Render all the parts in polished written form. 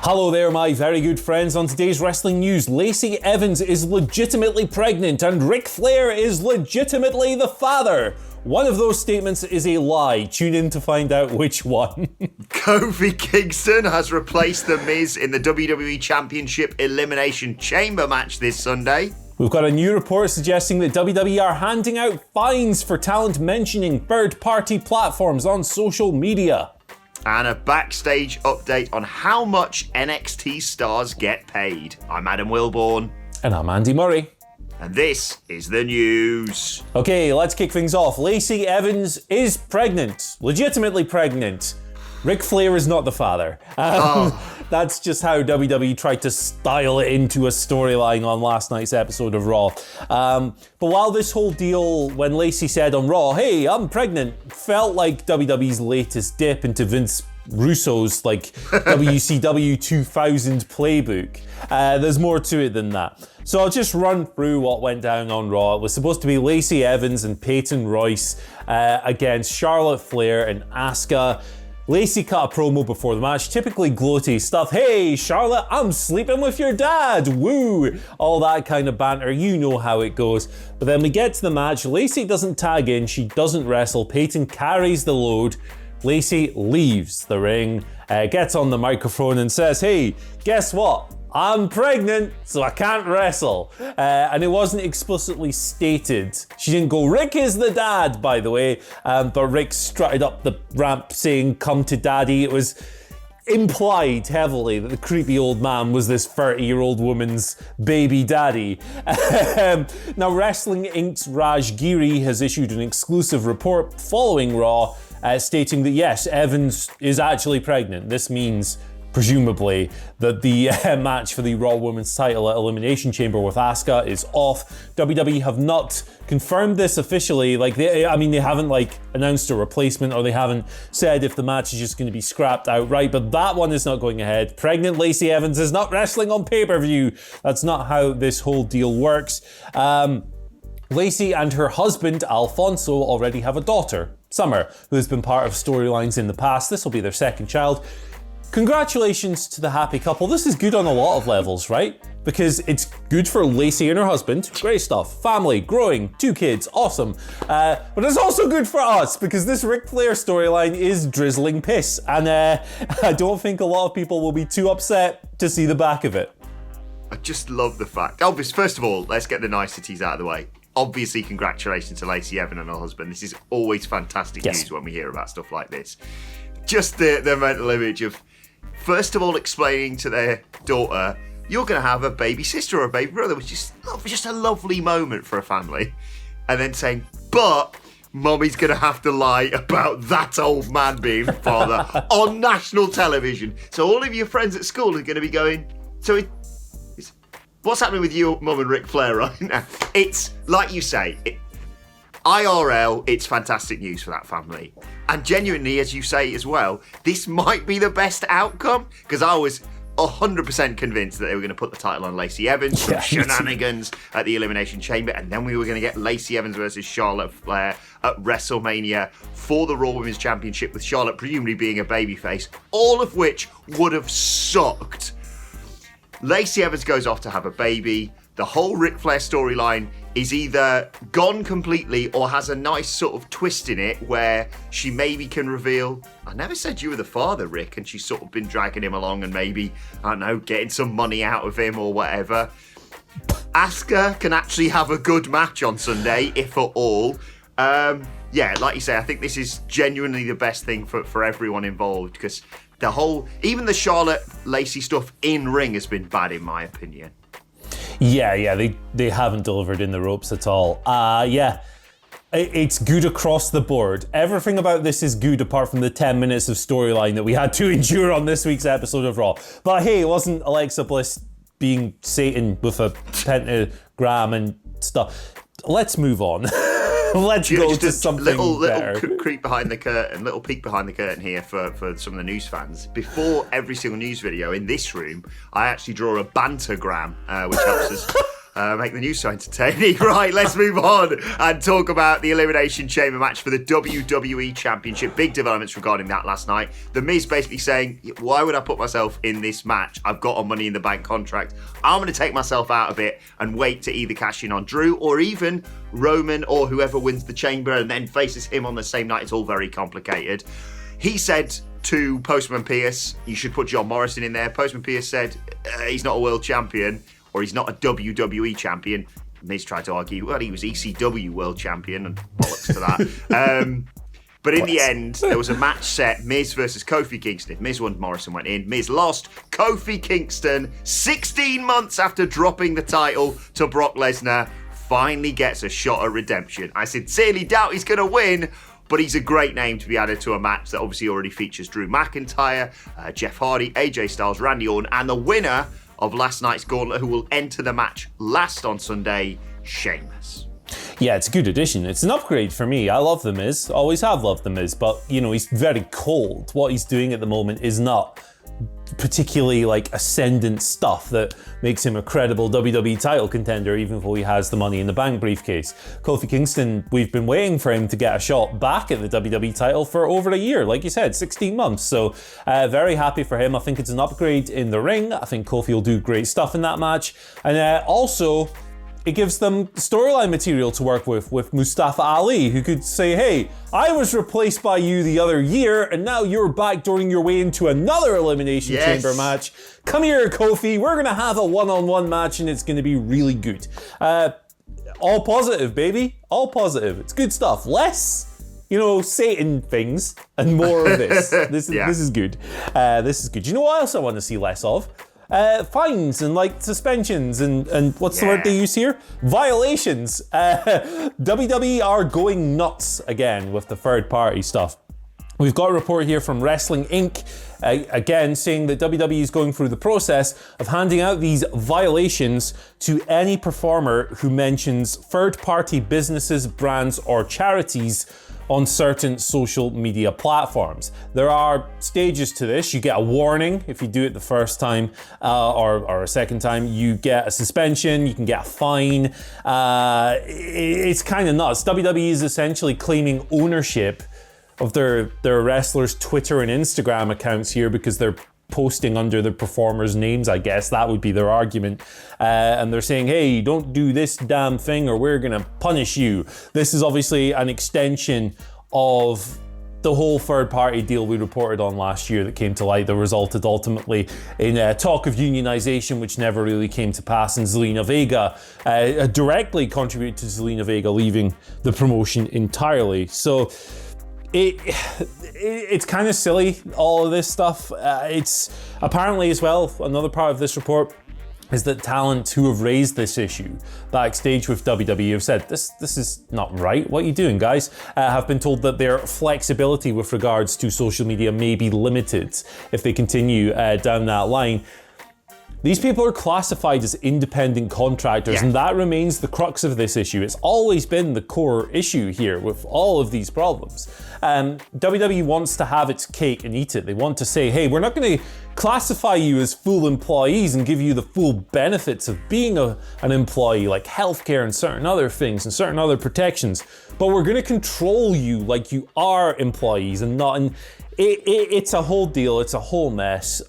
Hello there, my very good friends. On today's wrestling news, Lacey Evans is legitimately pregnant and Ric Flair is legitimately the father. One of those statements is a lie. Tune in to find out which one. Kofi Kingston has replaced The Miz in the WWE Championship Elimination Chamber match this Sunday. We've got a new report suggesting that WWE are handing out fines for talent mentioning third-party platforms on social media. And a backstage update on how much NXT stars get paid. I'm Adam Wilborn. And I'm Andy Murray. And this is the news. Okay, let's kick things off. Lacey Evans is pregnant. Legitimately pregnant. Ric Flair is not the father. That's just how WWE tried to style it into a storyline on last night's episode of Raw. But while this whole deal, when Lacey said on Raw, hey, I'm pregnant, felt like WWE's latest dip into Vince Russo's WCW 2000 playbook. There's more to it than that. So I'll just run through what went down on Raw. It was supposed to be Lacey Evans and Peyton Royce against Charlotte Flair and Asuka. Lacey cut a promo before the match, typically gloaty stuff. Hey, Charlotte, I'm sleeping with your dad. Woo! All that kind of banter. You know how it goes. But then we get to the match. Lacey doesn't tag in. She doesn't wrestle. Peyton carries the load. Lacey leaves the ring, gets on the microphone and says, hey, guess what? I'm pregnant, so I can't wrestle. And it wasn't explicitly stated. She didn't go, Rick is the dad, by the way. But Rick strutted up the ramp saying, come to daddy. It was implied heavily that the creepy old man was this 30-year-old woman's baby daddy. Now, Wrestling Inc.'s Raj Giri has issued an exclusive report following Raw, stating that yes, Evans is actually pregnant. This means, presumably, that the match for the Raw Women's title at Elimination Chamber with Asuka is off. WWE have not confirmed this officially. They haven't announced a replacement, or they haven't said if the match is just going to be scrapped outright, but that one is not going ahead. Pregnant Lacey Evans is not wrestling on pay-per-view. That's not how this whole deal works. Lacey and her husband, Alfonso, already have a daughter, Summer, who has been part of storylines in the past. This will be their second child. Congratulations to the happy couple. This is good on a lot of levels, right? Because it's good for Lacey and her husband. Great stuff. Family, growing, 2 kids, awesome. But it's also good for us because this Ric Flair storyline is drizzling piss. And I don't think a lot of people will be too upset to see the back of it. I just love the fact. Obviously, first of all, let's get the niceties out of the way. Obviously, congratulations to Lacey Evans and her husband. This is always fantastic news when we hear about stuff like this. Just the mental image of, first of all, explaining to their daughter, you're going to have a baby sister or a baby brother, which is just a lovely moment for a family. And then saying, but Mommy's going to have to lie about that old man being father on national television. So all of your friends at school are going to be going, what's happening with you, Mum and Ric Flair right now? It's, like you say, IRL, it's fantastic news for that family. And genuinely, as you say as well, this might be the best outcome, because I was 100% convinced that they were going to put the title on Lacey Evans from shenanigans at the Elimination Chamber, and then we were going to get Lacey Evans versus Charlotte Flair at WrestleMania for the Raw Women's Championship, with Charlotte presumably being a babyface, all of which would have sucked. Lacey Evans goes off to have a baby. The whole Ric Flair storyline is either gone completely or has a nice sort of twist in it where she maybe can reveal, I never said you were the father, Rick, and she's sort of been dragging him along and maybe, I don't know, getting some money out of him or whatever. Asuka can actually have a good match on Sunday, if at all. Like you say, I think this is genuinely the best thing for everyone involved, because even the Charlotte Lacey stuff in ring has been bad in my opinion. Yeah, they haven't delivered in the ropes at all. It's good across the board. Everything about this is good apart from the 10 minutes of storyline that we had to endure on this week's episode of Raw. But hey, it wasn't Alexa Bliss being Satan with a pentagram and stuff. Let's move on. Let's go to something better. Little peek behind the curtain here for some of the news fans. Before every single news video in this room, I actually draw a bantergram, which helps us Make the news so entertaining. Right, let's move on and talk about the Elimination Chamber match for the WWE Championship. Big developments regarding that last night. The Miz basically saying, why would I put myself in this match? I've got a Money in the Bank contract. I'm going to take myself out of it and wait to either cash in on Drew or even Roman or whoever wins the Chamber and then faces him on the same night. It's all very complicated. He said to Postman Pierce, you should put John Morrison in there. Postman Pierce said, he's not a world champion. Or he's not a WWE champion. Miz tried to argue, well, he was ECW world champion, and bollocks to that. But in the end, there was a match set, Miz versus Kofi Kingston. Miz won, Morrison went in. Miz lost. Kofi Kingston, 16 months after dropping the title to Brock Lesnar, finally gets a shot at redemption. I sincerely doubt he's going to win, but he's a great name to be added to a match that obviously already features Drew McIntyre, Jeff Hardy, AJ Styles, Randy Orton, and the winner of last night's gauntlet, who will enter the match last on Sunday, Sheamus. Yeah, it's a good addition. It's an upgrade for me. I love The Miz. Always have loved The Miz, but, he's very cold. What he's doing at the moment is not particularly ascendant stuff that makes him a credible WWE title contender, even though he has the Money in the Bank briefcase. Kofi Kingston, we've been waiting for him to get a shot back at the WWE title for over a year, like you said, 16 months. So very happy for him. I think it's an upgrade in the ring. I think Kofi will do great stuff in that match. And also, it gives them storyline material to work with Mustafa Ali, who could say, hey, I was replaced by you the other year, and now you're backdooring your way into another Elimination Chamber match. Come here, Kofi. We're going to have a one-on-one match, and it's going to be really good. All positive, baby. All positive. It's good stuff. Less, Satan things, and more of this. This is good. This is good. You know what else I want to see less of? Fines and suspensions and what's the word they use here? Violations. WWE are going nuts again with the third party stuff. We've got a report here from Wrestling Inc. Again saying that WWE is going through the process of handing out these violations to any performer who mentions third party businesses, brands or charities on certain social media platforms. There are stages to this. You get a warning if you do it the first time or a second time. You get a suspension, you can get a fine. It's kind of nuts. WWE is essentially claiming ownership of their wrestlers' Twitter and Instagram accounts here because they're posting under the performers' names, I guess. That would be their argument. And they're saying, hey, don't do this damn thing or we're going to punish you. This is obviously an extension of the whole third-party deal we reported on last year that came to light that resulted ultimately in talk of unionization, which never really came to pass, and Zelina Vega directly contributed to Zelina Vega leaving the promotion entirely. So it's kind of silly, all of this stuff. It's apparently as well, another part of this report is that talent who have raised this issue backstage with WWE have said, this is not right. What are you doing, guys? Have been told that their flexibility with regards to social media may be limited if they continue down that line. These people are classified as independent contractors, and that remains the crux of this issue. It's always been the core issue here with all of these problems. WWE wants to have its cake and eat it. They want to say, hey, we're not going to classify you as full employees and give you the full benefits of being an employee, like healthcare and certain other things and certain other protections, but we're going to control you like you are employees and not. And it's a whole deal. It's a whole mess.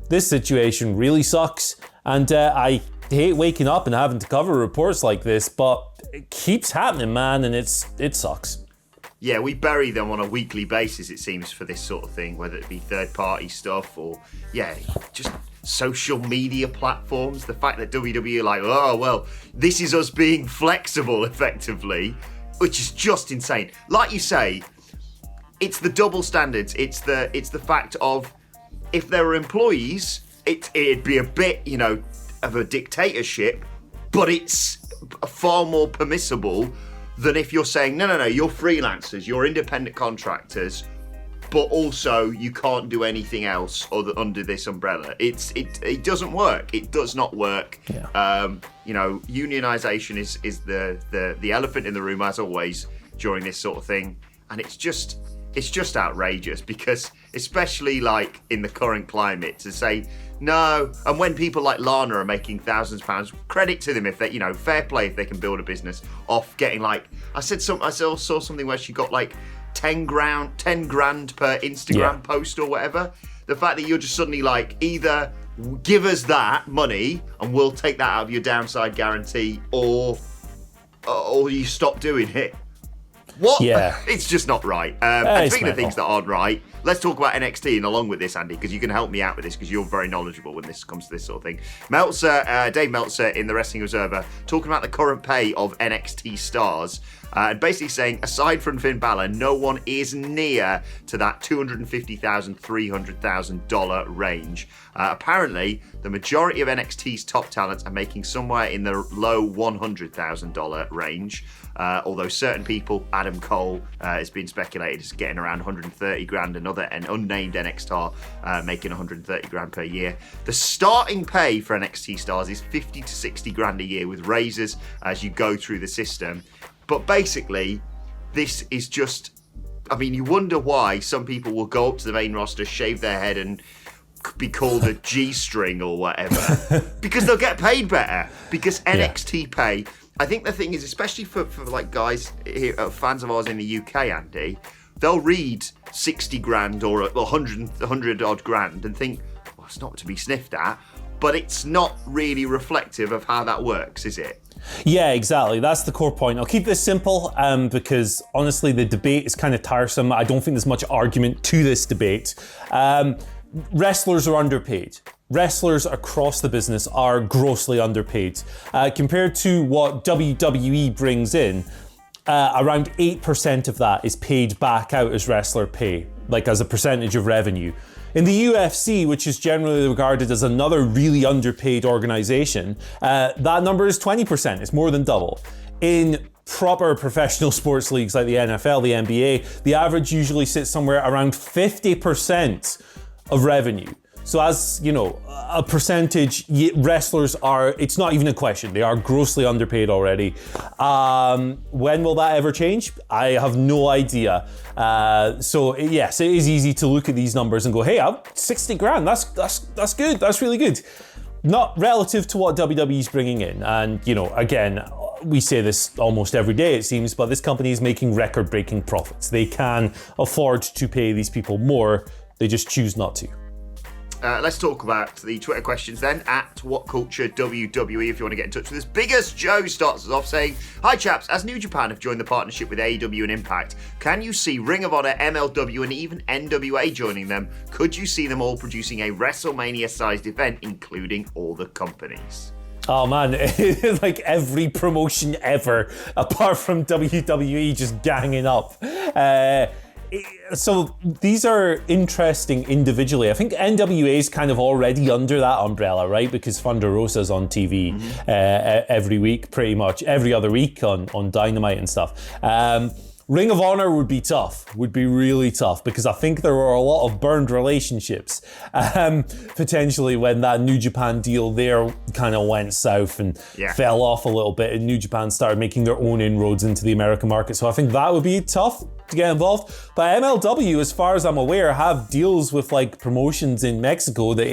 This situation really sucks, and I hate waking up and having to cover reports like this, but it keeps happening, man, and it sucks. Yeah, we bury them on a weekly basis, it seems, for this sort of thing, whether it be third-party stuff or, just social media platforms. The fact that WWE are like, oh, well, this is us being flexible, effectively, which is just insane. Like you say, it's the double standards. It's the fact of, if there were employees, it'd be a bit, of a dictatorship, but it's far more permissible than if you're saying, no, you're freelancers, you're independent contractors, but also you can't do anything else under this umbrella. It doesn't work. It does not work. Yeah. Unionization is the elephant in the room, as always, during this sort of thing, and it's just outrageous because, especially in the current climate, to say No, and when people like Lana are making thousands of pounds, credit to them if they, fair play if they can build a business off getting like, I saw something where she got like 10 grand per Instagram post or whatever. The fact that you're just suddenly like, either give us that money and we'll take that out of your downside guarantee, or you stop doing it. What? Yeah. It's just not right. And speaking of things that aren't right, let's talk about NXT and along with this, Andy, because you can help me out with this because you're very knowledgeable when this comes to this sort of thing. Dave Meltzer in the Wrestling Observer, talking about the current pay of NXT stars, and basically saying, aside from Finn Balor, no one is near to that $250,000, $300,000 range. Apparently, the majority of NXT's top talents are making somewhere in the low $100,000 range. Although certain people, Adam Cole has been speculated as getting around 130 grand, an unnamed NXT star making 130 grand per year. The starting pay for NXT stars is 50 to 60 grand a year with raises as you go through the system. But basically, this is just, you wonder why some people will go up to the main roster, shave their head and be called a G-string or whatever, because they'll get paid better, because NXT pay, I think the thing is, especially for like guys here, fans of ours in the UK, Andy, they'll read 60 grand or 100 odd grand and think, well, it's not to be sniffed at, but it's not really reflective of how that works, is it? Yeah, exactly. That's the core point. I'll keep this simple because honestly, the debate is kind of tiresome. I don't think there's much argument to this debate. Wrestlers are underpaid. Wrestlers across the business are grossly underpaid. Compared to what WWE brings in, around 8% of that is paid back out as wrestler pay, like as a percentage of revenue. In the UFC, which is generally regarded as another really underpaid organization, that number is 20%. It's more than double. In proper professional sports leagues like the NFL, the NBA, the average usually sits somewhere around 50% of revenue. So as, a percentage, wrestlers are, it's not even a question. They are grossly underpaid already. When will that ever change? I have no idea. So yes, it is easy to look at these numbers and go, hey, 60 grand, that's good. That's really good. Not relative to what WWE's bringing in. And, again, we say this almost every day, it seems, but this company is making record-breaking profits. They can afford to pay these people more. They just choose not to. Let's talk about the Twitter questions then, at WhatCulture WWE, if you want to get in touch with us. Biggest Joe starts us off saying, hi chaps, as New Japan have joined the partnership with AEW and Impact, can you see Ring of Honor, MLW and even NWA joining them? Could you see them all producing a WrestleMania-sized event, including all the companies? Oh man, it's like every promotion ever, apart from WWE just ganging up. So these are interesting individually. I think NWA is kind of already under that umbrella, right? Because Thunder Rosa's on TV every week, pretty much every other week on Dynamite and stuff. Ring of Honor would be tough, would be really tough, because I think there were a lot of burned relationships potentially when that New Japan deal there kind of went south and fell off a little bit, and New Japan started making their own inroads into the American market. So I think that would be tough to get involved. But MLW, as far as I'm aware, have deals with like promotions in Mexico that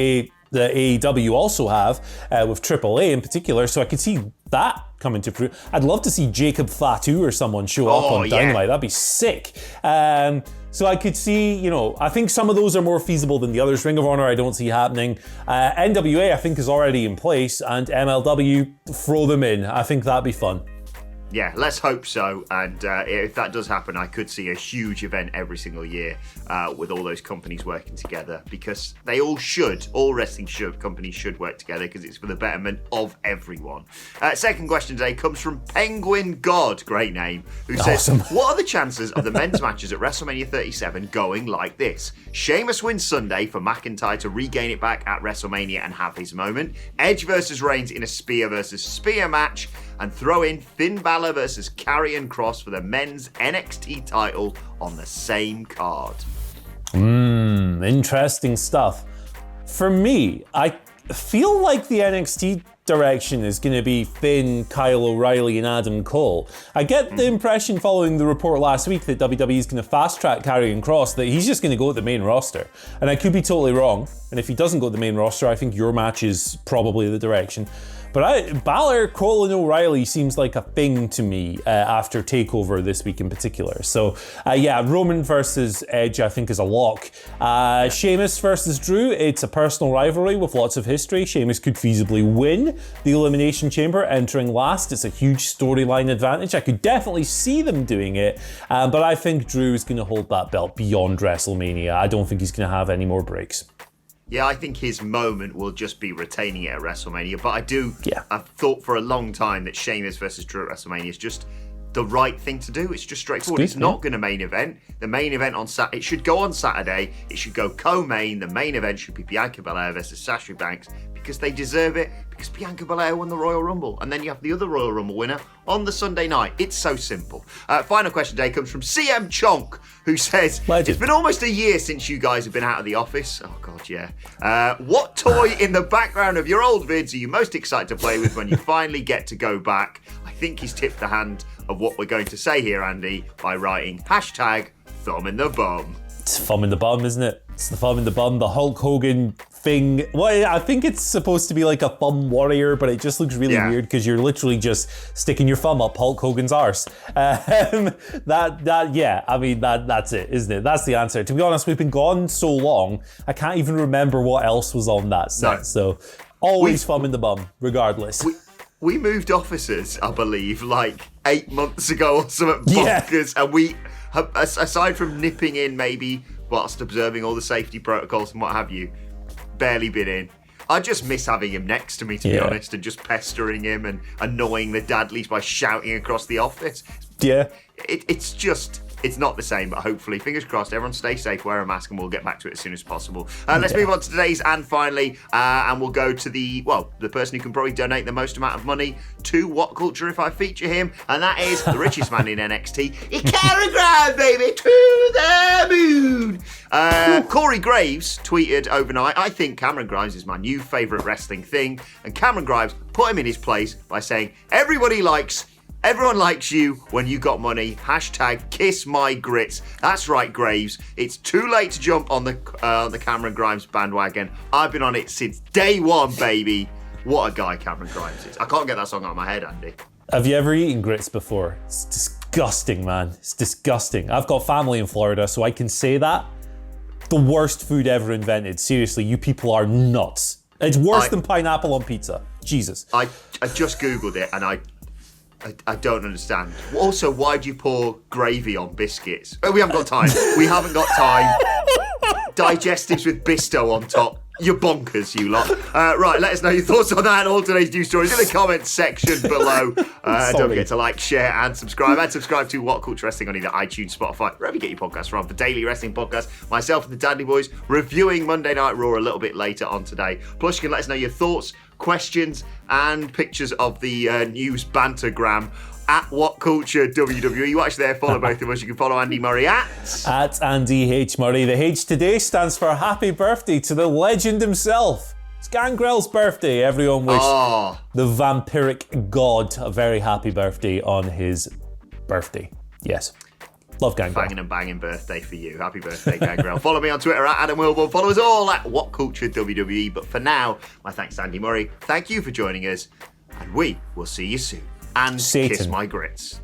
AEW also have, with AAA in particular, so I could see that coming to fruit. I'd love to see Jacob Fatu or someone show up on Dynamite. That'd be sick. So I could see, I think some of those are more feasible than the others. Ring of Honor, I don't see happening. NWA, I think, is already in place, and MLW, throw them in. I think that'd be fun. Yeah, let's hope so. And if that does happen, I could see a huge event every single year with all those companies working together, because they all wrestling companies should work together, because it's for the betterment of everyone. Second question today comes from Penguin God, great name, who says, what are the chances of the men's matches at WrestleMania 37 going like this? Sheamus wins Sunday for McIntyre to regain it back at WrestleMania and have his moment. Edge versus Reigns in a spear versus spear match, and throw in Finn Balor versus Karrion Kross for the men's NXT title on the same card. Interesting stuff. For me, I feel like the NXT direction is going to be Finn, Kyle O'Reilly, and Adam Cole. I get the impression following the report last week that WWE is going to fast-track Karrion Kross, that he's just going to go at the main roster. And I could be totally wrong. And if he doesn't go at the main roster, I think your match is probably the direction. But Balor, Cole, and O'Reilly seems like a thing to me after TakeOver this week in particular. So, Roman versus Edge, I think, is a lock. Sheamus versus Drew, it's a personal rivalry with lots of history. Sheamus could feasibly win the Elimination Chamber, entering last. It's a huge storyline advantage. I could definitely see them doing it, but I think Drew is going to hold that belt beyond WrestleMania. I don't think he's going to have any more breaks. Yeah, I think his moment will just be retaining it at WrestleMania. But I've thought for a long time that Sheamus versus Drew at WrestleMania is just the right thing to do. It's just straightforward. It's not going to main event. The main event on Saturday, it should go on Saturday. It should go co-main. The main event should be Bianca Belair versus Sasha Banks because they deserve it. Because Bianca Belair won the Royal Rumble. And then you have the other Royal Rumble winner on the Sunday night. It's so simple. Final question today comes from CM Chonk, who says, Legend. It's been almost a year since you guys have been out of the office. Oh, God, yeah. What toy in the background of your old vids are you most excited to play with when you finally get to go back? I think he's tipped the hand of what we're going to say here, Andy, by writing #thumb in the bum. It's thumb in the bum, isn't it? It's the thumb in the bum, the Hulk Hogan thing. Well, I think it's supposed to be like a thumb warrior, but it just looks really weird because you're literally just sticking your thumb up Hulk Hogan's arse. That's it, isn't it? That's the answer. To be honest, we've been gone so long, I can't even remember what else was on that set. No. So always thumb in the bum, regardless. We moved offices, I believe, like 8 months ago or something bonkers, and we, aside from nipping in maybe whilst observing all the safety protocols and what have you, barely been in. I just miss having him next to me, to be honest, and just pestering him and annoying the Dadleys by shouting across the office. Yeah. It's not the same, but hopefully, fingers crossed, everyone stay safe, wear a mask, and we'll get back to it as soon as possible. Let's move on to today's and finally, and we'll go to the person who can probably donate the most amount of money to WhatCulture if I feature him, and that is the richest man in NXT, Cameron Grimes, baby, to the moon. Corey Graves tweeted overnight, I think Cameron Grimes is my new favourite wrestling thing, and Cameron Grimes put him in his place by saying, Everyone likes you when you got money. #kiss my grits. That's right, Graves. It's too late to jump on the Cameron Grimes bandwagon. I've been on it since day one, baby. What a guy Cameron Grimes is. I can't get that song out of my head, Andy. Have you ever eaten grits before? It's disgusting, man. It's disgusting. I've got family in Florida, so I can say that. The worst food ever invented. Seriously, you people are nuts. It's worse than pineapple on pizza. Jesus. I just Googled it, and I don't understand. Also, why'd you pour gravy on biscuits? Oh, we haven't got time. Digestives with Bisto on top. You're bonkers, you lot. Right, let us know your thoughts on that and all today's news stories in the comments section below. Don't forget to like, share, and subscribe. And subscribe to WhatCulture Wrestling on either iTunes, Spotify, wherever you get your podcasts from. For daily wrestling podcasts, myself and the Dudley Boys reviewing Monday Night Raw a little bit later on today. Plus, you can let us know your thoughts, questions, and pictures of the news bantergram at WhatCulture WWE. Watch there, follow both of us. You can follow Andy Murray at Andy H. Murray. The H today stands for happy birthday to the legend himself. It's Gangrel's birthday. Everyone wish the vampiric god a very happy birthday on his birthday. Yes. Love Gangrel. Banging and banging birthday for you. Happy birthday, Gangrel. Follow me on Twitter at Adam Wilborn. Follow us all at WhatCulture WWE. But for now, my thanks to Andy Murray. Thank you for joining us, and we will see you soon. And Satan. Kiss my grits.